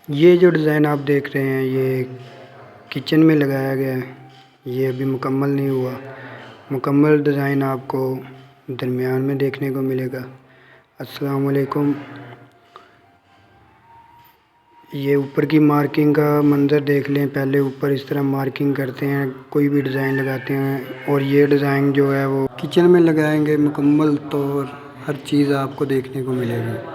ये जो डिज़ाइन आप देख रहे हैं ये किचन में लगाया गया है। ये अभी मुकम्मल नहीं हुआ। मुकम्मल डिज़ाइन आपको दरमियान में देखने को मिलेगा। अस्सलाम वालेकुम। ये ऊपर की मार्किंग का मंज़र देख लें। पहले ऊपर इस तरह मार्किंग करते हैं, कोई भी डिज़ाइन लगाते हैं, और ये डिज़ाइन जो है वो किचन में लगाएंगे। मुकम्मल तौर हर चीज़ आपको देखने को मिलेगी।